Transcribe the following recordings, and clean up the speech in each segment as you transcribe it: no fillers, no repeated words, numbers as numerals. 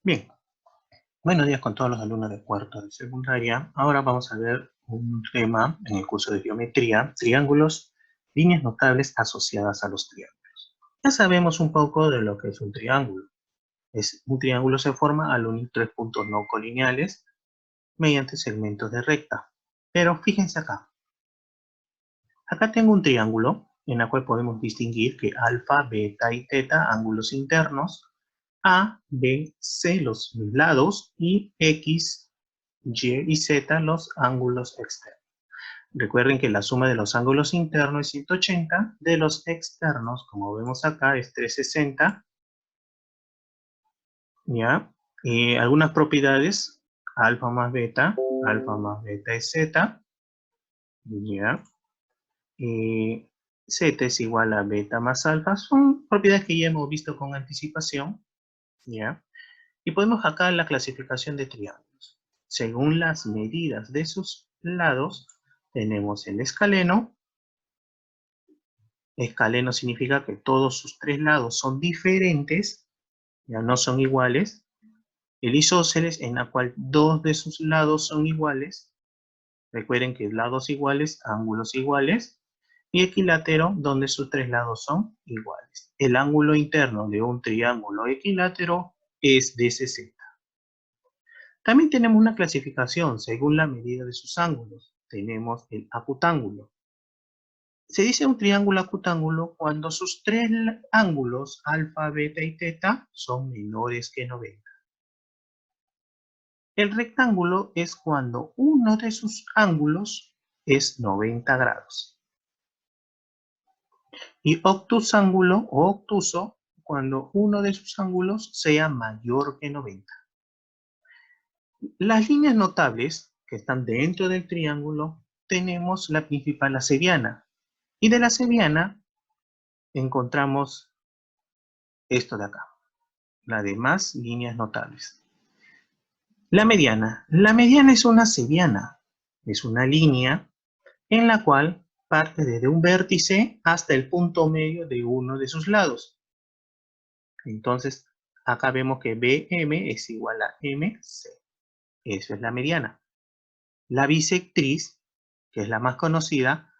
Bien, buenos días con todos los alumnos de cuarto de secundaria. Ahora vamos a ver un tema en el curso de geometría, triángulos, líneas notables asociadas a los triángulos. Ya sabemos un poco de lo que es un triángulo. Un triángulo se forma al unir tres puntos no colineales mediante segmentos de recta. Pero fíjense acá. Acá tengo un triángulo en el cual podemos distinguir que alfa, beta y teta, ángulos internos, A, B, C, los lados, y X, Y y Z, los ángulos externos. Recuerden que la suma de los ángulos internos es 180, de los externos, como vemos acá, es 360. ¿Ya? Algunas propiedades, alfa más beta es Z. ¿Ya? Z es igual a beta más alfa. Son propiedades que ya hemos visto con anticipación. ¿Ya? Y podemos acá la clasificación de triángulos. Según las medidas de sus lados, tenemos el escaleno. Escaleno significa que todos sus tres lados son diferentes, ya no son iguales. El isósceles, en la cual dos de sus lados son iguales. Recuerden que lados iguales, ángulos iguales. Y equilátero, donde sus tres lados son iguales. El ángulo interno de un triángulo equilátero es de 60. También tenemos una clasificación según la medida de sus ángulos. Tenemos el acutángulo. Se dice un triángulo acutángulo cuando sus tres ángulos, alfa, beta y teta, son menores que 90. El rectángulo es cuando uno de sus ángulos es 90 grados. Y obtusángulo o obtuso cuando uno de sus ángulos sea mayor que 90. Las líneas notables que están dentro del triángulo tenemos la principal, la seriana. Y de la seriana encontramos esto de acá, las demás líneas notables. La mediana. La mediana es una seriana. Es una línea en la cual parte desde un vértice hasta el punto medio de uno de sus lados. Entonces, acá vemos que BM es igual a MC. Eso es la mediana. La bisectriz, que es la más conocida,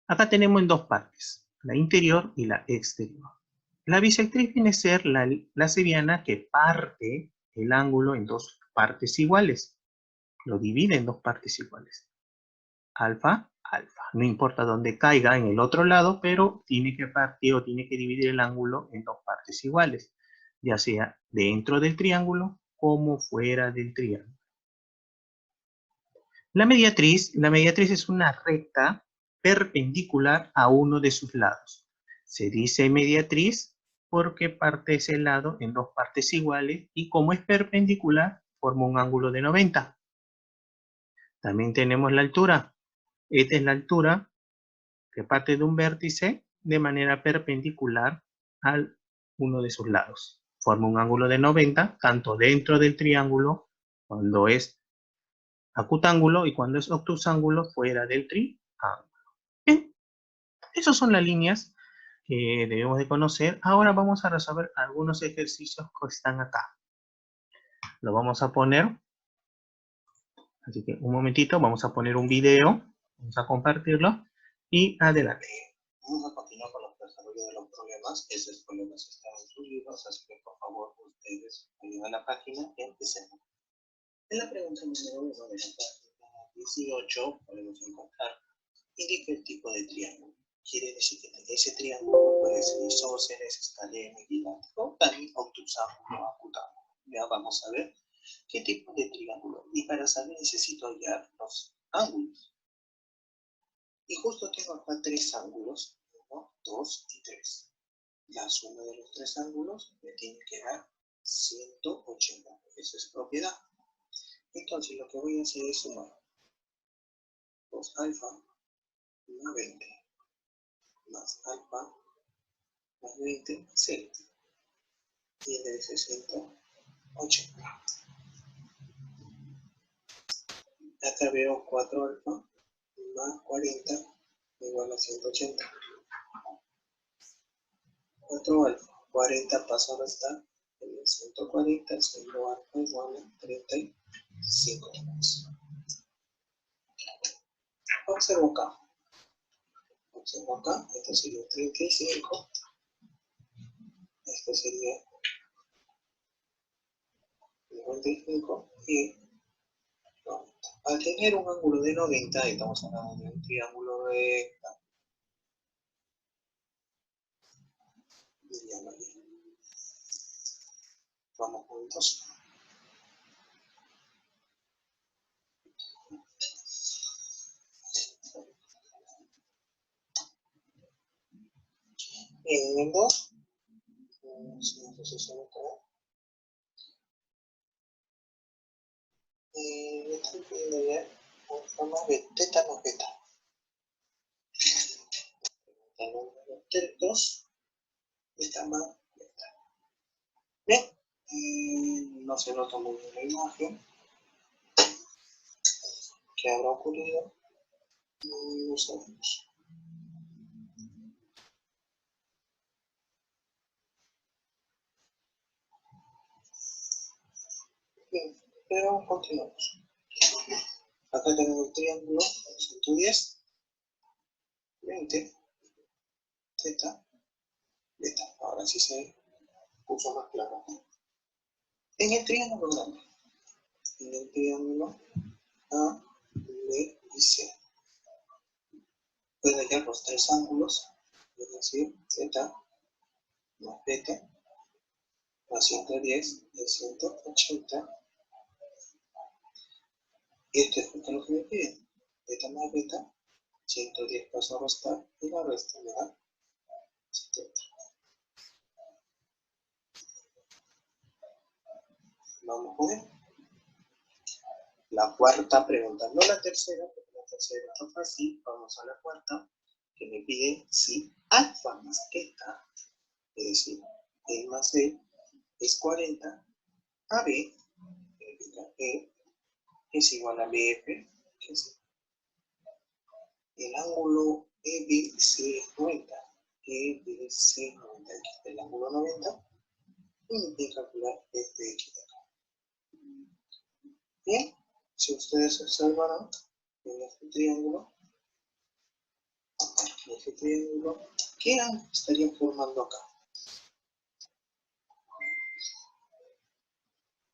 acá tenemos en dos partes, la interior y la exterior. La bisectriz viene a ser la seriana que parte el ángulo en dos partes iguales. Lo divide en dos partes iguales. Alfa, alfa. No importa dónde caiga en el otro lado, pero tiene que partir o tiene que dividir el ángulo en dos partes iguales, ya sea dentro del triángulo como fuera del triángulo. La mediatriz es una recta perpendicular a uno de sus lados. Se dice mediatriz porque parte ese lado en dos partes iguales y como es perpendicular, forma un ángulo de 90. También tenemos la altura. Esta es la altura que parte de un vértice de manera perpendicular a uno de sus lados. Forma un ángulo de 90, tanto dentro del triángulo, cuando es acutángulo, y cuando es obtusángulo, fuera del triángulo. Bien, esas son las líneas que debemos de conocer. Ahora vamos a resolver algunos ejercicios que están acá. Lo vamos a poner. Así que un momentito, vamos a poner un video. Vamos a compartirlo. Y adelante. Vamos a continuar con los desarrollos de los problemas. Esos problemas están en sus libros, así que por favor ustedes vayan a la página y empecemos. En la pregunta número 1 de la página 18 podemos encontrar: indica el tipo de triángulo. Quiere decir que ese triángulo puede ser isósceles, escaleno, equilátero, también obtusángulo o acutángulo. Ya vamos a ver qué tipo de triángulo. Y para saber necesito hallar los ángulos. Y justo tengo acá tres ángulos, 1, 2 y 3. La suma de los tres ángulos me tiene que dar 180. Eso es propiedad. Entonces lo que voy a hacer es sumar 2 alfa más 20 más alfa más 20 más 6. Tiene 60, 80. Acá veo 4 alfa más 40 igual a 180. 4 alfa, 40 pasa a restar, de 140 siendo alfa igual a 35 grados. Observo acá. Esto sería 35. Esto sería 55 y 90. Al tener un ángulo de 90, estamos hablando de un triángulo recto. Vamos juntos. En 2, 160. Me están pidiendo ya forma de teta más beta. Tenemos los tertos, beta más beta. Bien, no se nota muy bien la imagen. ¿Qué habrá ocurrido? No sabemos. Bien, pero continuamos. Acá tenemos el triángulo 110, 20, teta, beta. Ahora sí se puso más claro. En el triángulo grande, en el triángulo A, B y C, puede hallar los tres ángulos, es decir, z más beta más 110 es 180. Y esto es justo lo que me piden. Beta más beta, 110 paso a restar y la resta me da 70. Vamos a ver la cuarta pregunta, no la tercera, porque la tercera está fácil. Vamos a la cuarta, que me pide si alfa más beta, es decir, E más B es 40, AB, significa E, es igual a BF, que es el ángulo EBC es 90, EBC 90, aquí está el ángulo 90, y me pide calcular este X de acá. Bien, si ustedes observarán en este triángulo, ¿qué ángulo estaría formando acá?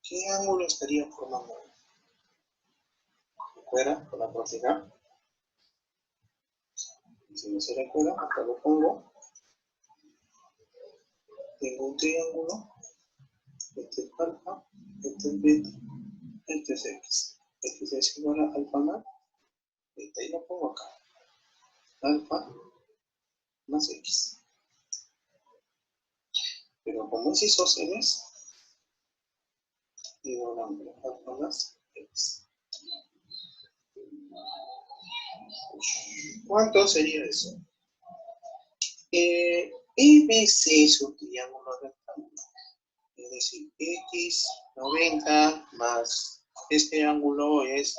¿Qué ángulo estaría formando acá? ¿Recuerdan con la propiedad? Si no se recuerda, acá lo pongo. Tengo un triángulo, este es alfa, este es beta, este es x. Este es igual a alfa más beta y lo pongo acá. Alfa más x. Pero como es isósceles, digo nombre, alfa más x. ¿Cuánto sería eso? EBC es un triángulo rectangular. Es decir, x 90 más este ángulo es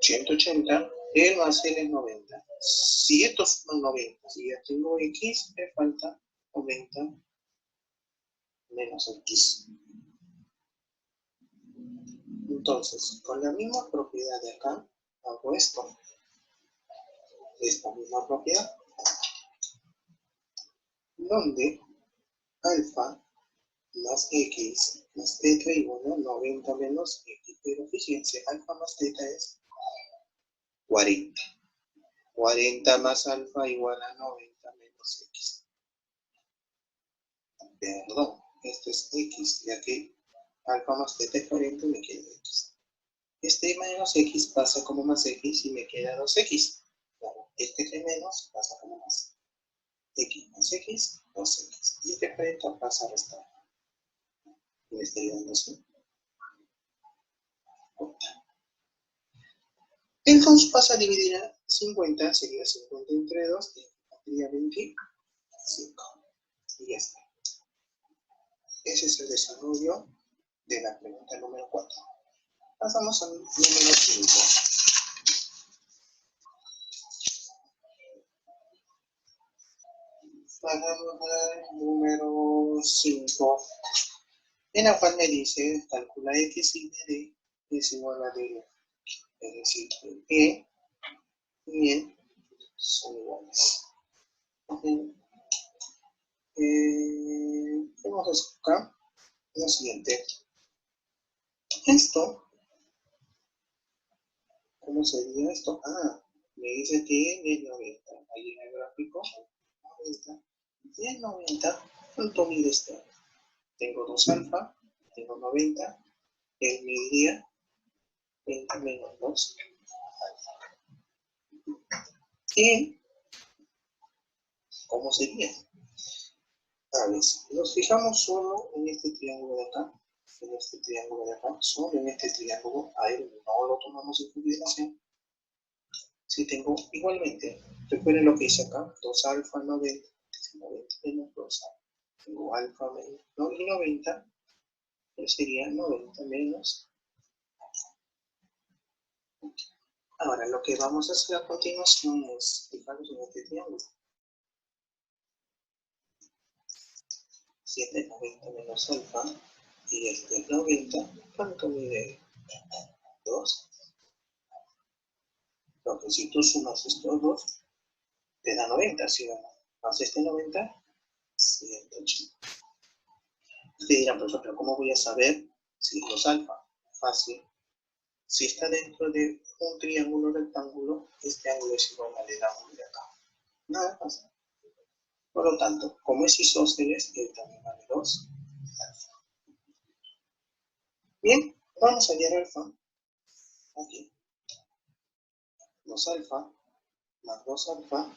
180, el más L es 90. Si estos son 90, si ya tengo x, me falta 90 menos x. Entonces, con la misma propiedad de acá, hago esto. Esta misma propiedad, donde alfa más x más beta igual a 90 menos x. Pero fíjense, alfa más beta es 40. 40 más alfa igual a 90 menos x. Perdón, esto es x, ya que alfa más beta es 40 y me queda x. Este menos x pasa como más x y me queda 2x. Claro, este que menos pasa como más. X más x, 2x. Y este 40 pasa a restar. Y me estoy dando 5. El 2 pasa a dividir a 50, sería 50 entre 2, y sería 25. Y ya está. Ese es el desarrollo de la pregunta número 4. Pasamos al número 5. Pasamos al número 5. En la cual me dice, calcula x y d es igual a d. Es decir, que y e son iguales. Vamos a buscar lo siguiente. Esto, ¿cómo sería esto? Me dice que es 90. Ahí en el gráfico, 90. Y el 90, ¿cuánto mide este? Tengo 2 alfa, tengo 90. Él mediría 20 menos 2 alfa. ¿Y cómo sería? A ver, nos fijamos solo en este triángulo de acá, en este triángulo de acá, solo en este triángulo, a él no lo tomamos en consideración. Si tengo igualmente, recuerden lo que hice acá, 2 alfa 90, 90 menos 2 alfa. Tengo alfa menos 90, pues sería 90 menos. Ahora, lo que vamos a hacer a continuación es fijarnos en este triángulo. 7 es 90 menos alfa, y este es 90, ¿cuánto mide? 2. Porque si tú sumas estos dos, te da 90, ¿sí o no? Más este 90, 180. Ustedes dirán, profesor, pero ¿cómo voy a saber si es 2 alfa? Fácil. Si está dentro de un triángulo rectángulo, este ángulo es igual al del ángulo de acá. Nada más. Por lo tanto, como es isósceles, él también vale 2 alfa. Bien, vamos a hallar alfa. Aquí. 2 alfa más 2 alfa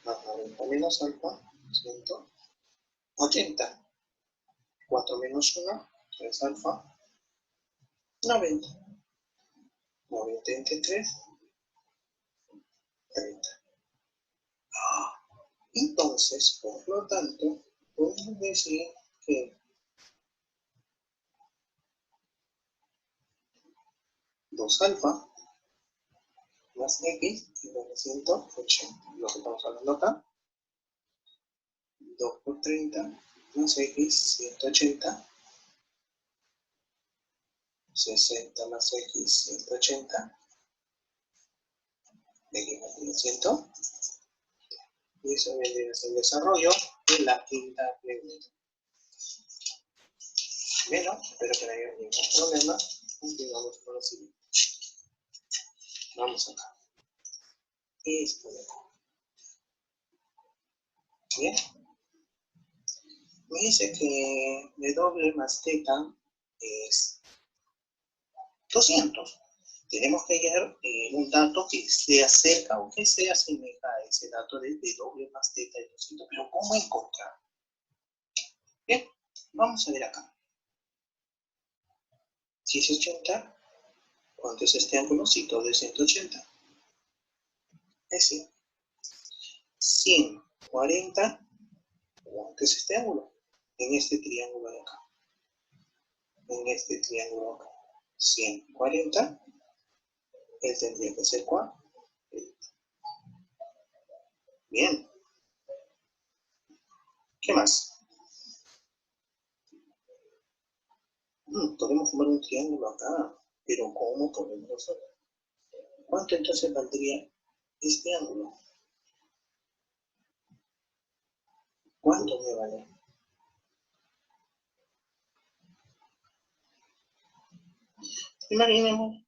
más 90 menos alfa, 180. 4 menos 1, 3 alfa, 90. 90 entre 3, 30. Entonces, por lo tanto, podemos decir que 2 alfa más x igual a 180. Lo que estamos hablando acá, 2 por 30 más x, 180. 60 más x, 180. X más 100. Y eso vendría a ser el desarrollo de la quinta pregunta. Bueno, espero que no haya ningún problema. Continuamos con lo siguiente. Vamos acá. Esto de acá. Bien. Me dice que W más θ es 200. Tenemos que hallar un dato que se acerca o que se asemeja a ese dato de W más θ de 200. Pero ¿cómo encontrar? Bien, vamos a ver acá. Si es 80, ¿cuánto es este ángulo? Si todo es 180. Es 100. 140, ¿cuánto es este ángulo? En este triángulo de acá. En este triángulo acá. 140. Él tendría que ser 4. Bien. ¿Qué más? Podemos formar un triángulo acá, pero ¿cómo podemos saber? ¿Cuánto entonces valdría este ángulo? ¿Cuánto me vale? Imaginemos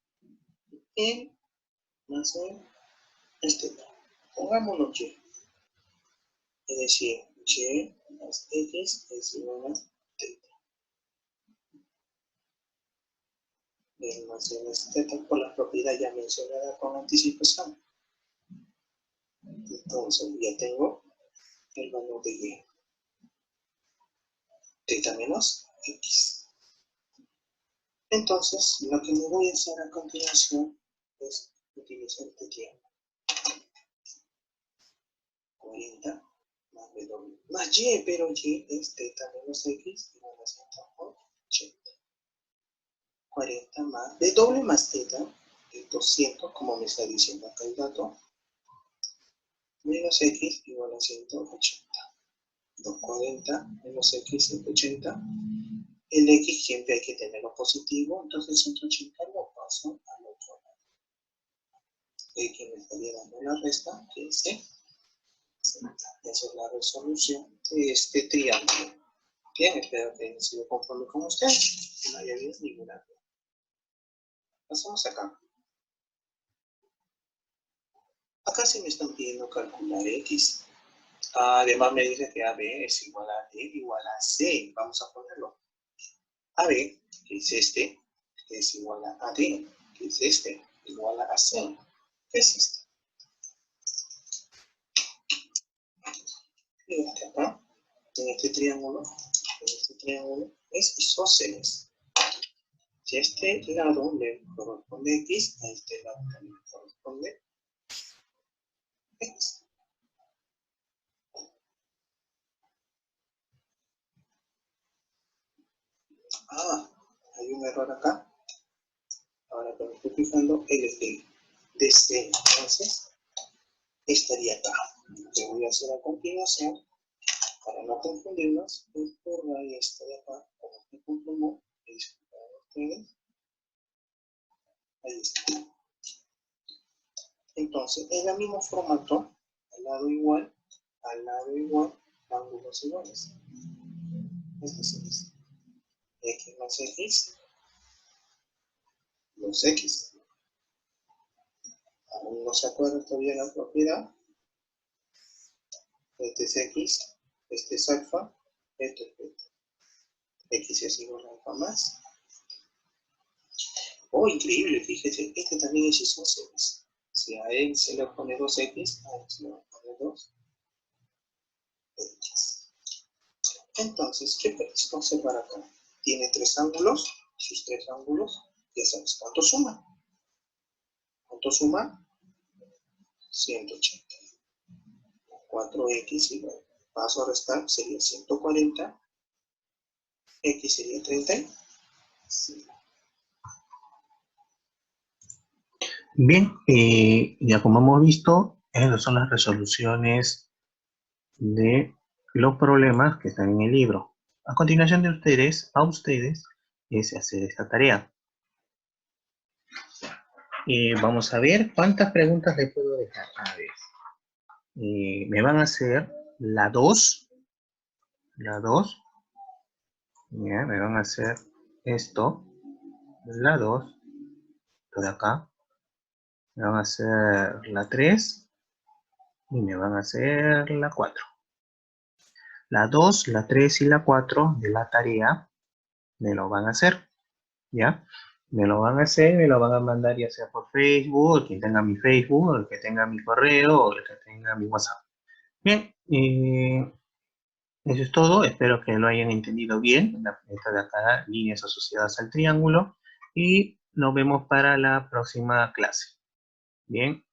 que más este. Pongámoslo y. Es decir, y más x es igual a 30. El más θ por la propiedad ya mencionada con anticipación. Entonces ya tengo el valor de y. Θ menos x. Entonces, lo que me voy a hacer a continuación es utilizar este tiempo. 40 más w más y, pero y es θ menos x igual a 180. 40 más w más θ es 200, como me está diciendo acá el dato, menos x igual a 180. 240 menos x 180. El x siempre hay que tenerlo positivo, entonces 180 lo paso al otro lado. X me estaría dando la resta, que es C. Esa es la resolución de este triángulo. Bien, espero que hayan sido conforme con ustedes, que no haya habido ninguna duda. Pasamos acá. Acá sí me están pidiendo calcular x. Además me dice que AB es igual a D igual a C. Vamos a ponerlo. AB, que es este, es igual a D, que es este, igual a C. ¿Qué es este? Fíjate acá, en este triángulo es isósceles. Si a este lado le corresponde x, a este lado también le corresponde x. Hay un error acá. Ahora que me estoy fijando, él es de DC. Entonces, estaría acá. Lo que voy a hacer a continuación, para no confundirnos, es borrar esto de acá, como se conformó, disculpen ustedes. Ahí está. Entonces, en el mismo formato, al lado igual, ángulos iguales. Es decir, x más x, 2x. Aún no se acuerda todavía la propiedad. Este es x, este es alfa, esto es beta. X es igual a alfa más. Oh, increíble, fíjese, este también es isósceles. Si a él se le pone 2x, a él se le va a poner 2x. Entonces, ¿qué podemos observar acá? Tiene tres ángulos, sus tres ángulos, ya sabes, ¿cuánto suma? ¿Cuánto suma? 180. 4x igual. Paso a restar, sería 140. X sería 35. Bien, ya como hemos visto, esas son las resoluciones de los problemas que están en el libro. A continuación de a ustedes, es hacer esta tarea. Vamos a ver cuántas preguntas le puedo dejar. A ver, me van a hacer la 2, ya, me van a hacer esto, la 2, esto de acá, me van a hacer la 3 y me van a hacer la 4. La 2, la 3 y la 4 de la tarea me lo van a hacer, ¿ya? Me lo van a hacer, me lo van a mandar ya sea por Facebook, el que tenga mi Facebook, o el que tenga mi correo, o el que tenga mi WhatsApp. Bien, eso es todo. Espero que lo hayan entendido bien. Esta de acá, líneas asociadas al triángulo. Y nos vemos para la próxima clase. Bien,